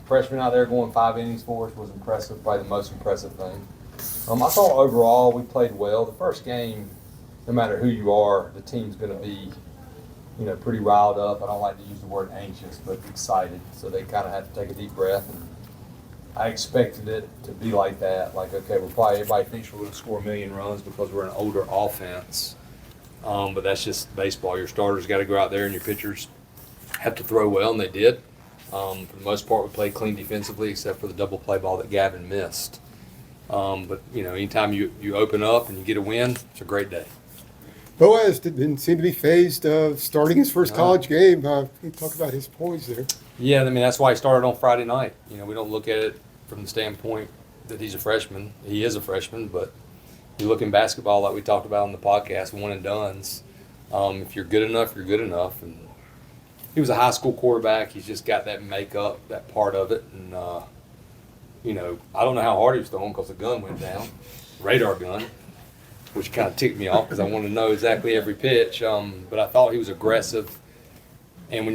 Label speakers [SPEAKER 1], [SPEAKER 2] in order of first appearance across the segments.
[SPEAKER 1] Freshman out there going 5 innings for us was impressive, probably the most impressive thing. I thought overall we played well. The first game, no matter who you are, the team's going to be, pretty riled up. I don't like to use the word anxious, but excited. So they kind of had to take a deep breath. And I expected it to be like that. Like, okay, everybody thinks we're going to score 1,000,000 runs because we're an older offense. But that's just baseball. Your starters got to go out there and your pitchers have to throw well, and they did. For the most part, we played clean defensively except for the double play ball that Gavin missed. But, anytime you open up and you get a win, it's a great day.
[SPEAKER 2] Boaz didn't seem to be phased starting his first college game. Can you talk about his poise there?
[SPEAKER 1] Yeah, that's why he started on Friday night. We don't look at it from the standpoint that he's a freshman. He is a freshman, but you look in basketball like we talked about on the podcast, one and dones. If you're good enough, you're good enough. And he was a high school quarterback. He's just got that makeup, that part of it. And, I don't know how hard he was throwing because the gun went down, radar gun, which kind of ticked me off because I wanted to know exactly every pitch. But I thought he was aggressive. And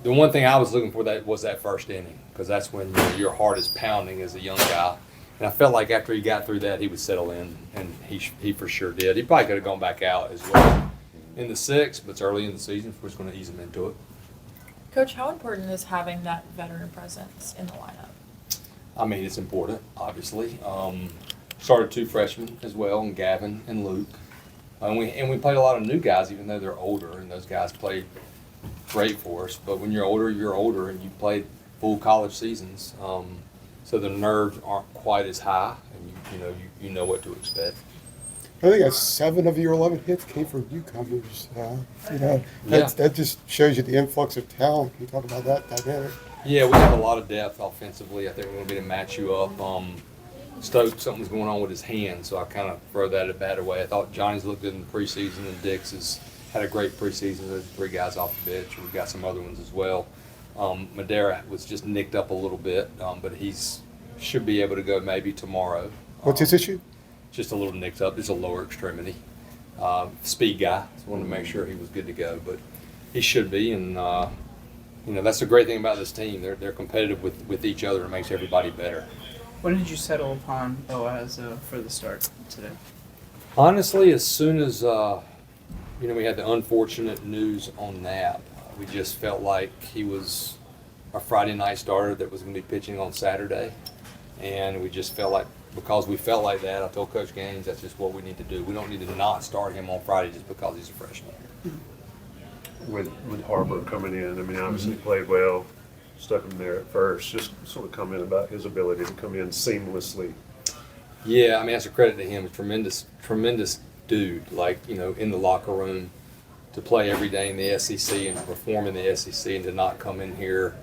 [SPEAKER 1] the one thing I was looking for was that first inning, because that's when your heart is pounding as a young guy. And I felt like after he got through that, he would settle in, and he for sure did. He probably could have gone back out as well in the sixth, but it's early in the season. We're just going to ease him into it.
[SPEAKER 3] Coach, how important is having that veteran presence in the lineup?
[SPEAKER 1] It's important, obviously. Started 2 freshmen as well, and Gavin and Luke. And we played a lot of new guys, even though they're older, and those guys played great for us. But when you're older, and you played full college seasons, so the nerves aren't quite as high, and you know what to expect.
[SPEAKER 2] I think 7 of your 11 hits came from newcomers. That just shows you the influx of talent. Can you talk about that dynamic?
[SPEAKER 1] Yeah, we have a lot of depth offensively. I think we're going to be able to match you up. Stokes, something's going on with his hand, so I kind of throw that a bad away. I thought Johnny's looked good in the preseason, and Dix has had a great preseason. There's 3 guys off the bench, and we've got some other ones as well. Madera was just nicked up a little bit, but he's should be able to go maybe tomorrow.
[SPEAKER 2] What's his issue?
[SPEAKER 1] Just a little nicked up. It's a lower extremity. Speed guy. Just wanted to make sure he was good to go, but he should be. And that's the great thing about this team. They're competitive with each other. It makes everybody better.
[SPEAKER 4] When did you settle upon Boaz for the start today?
[SPEAKER 1] Honestly, as soon as we had the unfortunate news on Knapp, we just felt like he was our Friday night starter that was going to be pitching on Saturday, and we just felt like, because we felt like that, I told Coach Gaines that's just what we need to do. We don't need to not start him on Friday just because he's a freshman.
[SPEAKER 5] With Harbor coming in, obviously played well, stuck him there at first. Just sort of comment about his ability to come in seamlessly.
[SPEAKER 1] Yeah, that's a credit to him. A tremendous dude, in the locker room, to play every day in the SEC and to perform in the SEC, and to not come in here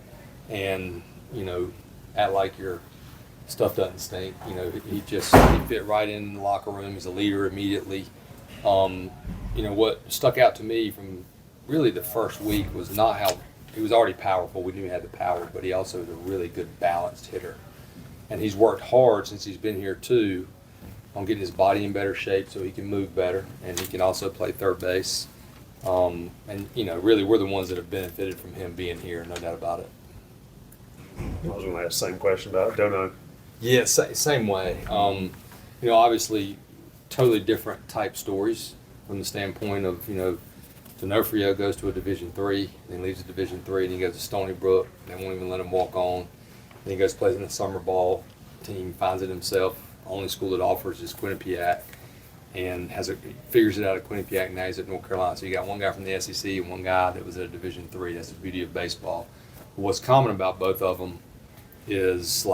[SPEAKER 1] and, act like your stuff doesn't stink. He fit right in the locker room. He's a leader immediately. What stuck out to me from really the first week was not how he was already powerful. We knew he had the power, but he also was a really good balanced hitter. And he's worked hard since he's been here too on getting his body in better shape so he can move better, and he can also play third base. Really we're the ones that have benefited from him being here, no doubt about it.
[SPEAKER 5] I was going to ask the same question about Dono.
[SPEAKER 1] Yeah, same way. Obviously totally different type stories from the standpoint of, D'Onofrio goes to a Division III, then leaves a Division III, and he goes to Stony Brook. They won't even let him walk on. Then he goes plays in the summer ball team, finds it himself. Only school that offers is Quinnipiac, and figures it out at Quinnipiac. Now he's at North Carolina. So you got one guy from the SEC and one guy that was at a Division III. That's the beauty of baseball. What's common about both of them is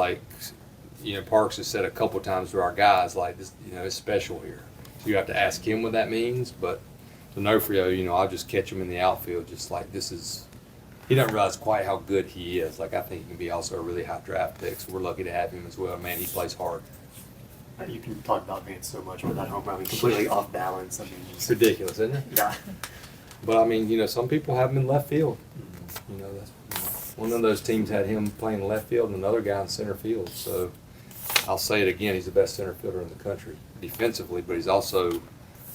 [SPEAKER 1] Parks has said a couple times to our guys, this, it's special here. So you have to ask him what that means, but D'Onofrio, I'll just catch him in the outfield, just like this is. He doesn't realize quite how good he is. I think he can be also a really high draft pick, so we're lucky to have him as well. Man, he plays hard.
[SPEAKER 6] You can talk about Vance so much with that home run, completely off balance.
[SPEAKER 1] It's ridiculous, isn't it?
[SPEAKER 6] Yeah.
[SPEAKER 1] But some people have him in left field. That's one of those teams had him playing left field and another guy in center field. So I'll say it again, he's the best center fielder in the country defensively, but he's also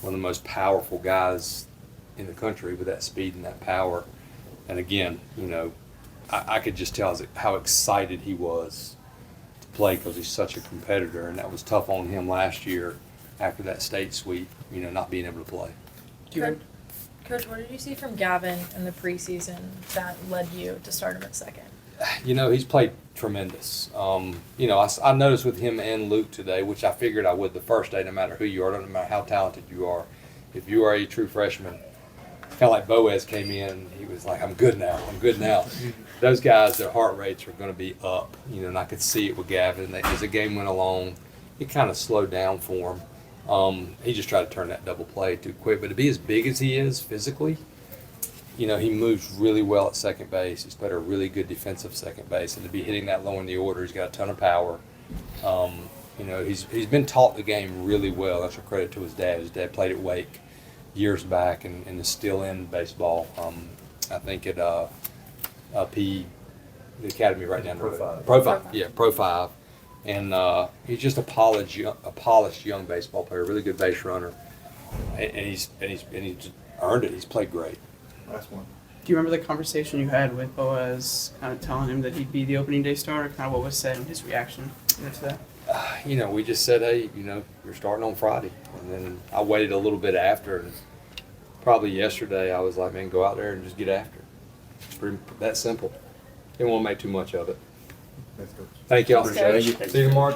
[SPEAKER 1] one of the most powerful guys in the country with that speed and that power. And again, I could just tell how excited he was to play because he's such a competitor, and that was tough on him last year after that state sweep, not being able to play.
[SPEAKER 4] Do you
[SPEAKER 3] Coach, what did you see from Gavin in the preseason that led you to start him at second?
[SPEAKER 1] He's played tremendous. I noticed with him and Luke today, which I figured I would the first day, no matter who you are, no matter how talented you are. If you are a true freshman, kind of like Boaz came in, he was like, I'm good now. Those guys, their heart rates are going to be up, and I could see it with Gavin. As the game went along, it kind of slowed down for him. He just tried to turn that double play too quick. But to be as big as he is physically, he moves really well at second base. He's played a really good defensive second base. And to be hitting that low in the order, he's got a ton of power. He's been taught the game really well. That's a credit to his dad. His dad played at Wake years back and is still in baseball. I think at the academy right down the road. Pro 5. Yeah, Pro 5. And he's just a polished young baseball player, really good base runner, and he's earned it. He's played great.
[SPEAKER 6] Last one.
[SPEAKER 4] Do you remember the conversation you had with Boaz, kind of telling him that he'd be the opening day starter? Kind of what was said and his reaction to that?
[SPEAKER 1] We just said, hey, you're starting on Friday, and then I waited a little bit after, and probably yesterday I was like, man, go out there and just get after it. It's pretty that simple. Didn't want to make too much of it.
[SPEAKER 6] That's good.
[SPEAKER 1] Thank y'all.
[SPEAKER 3] Thanks, Coach.
[SPEAKER 1] See you tomorrow.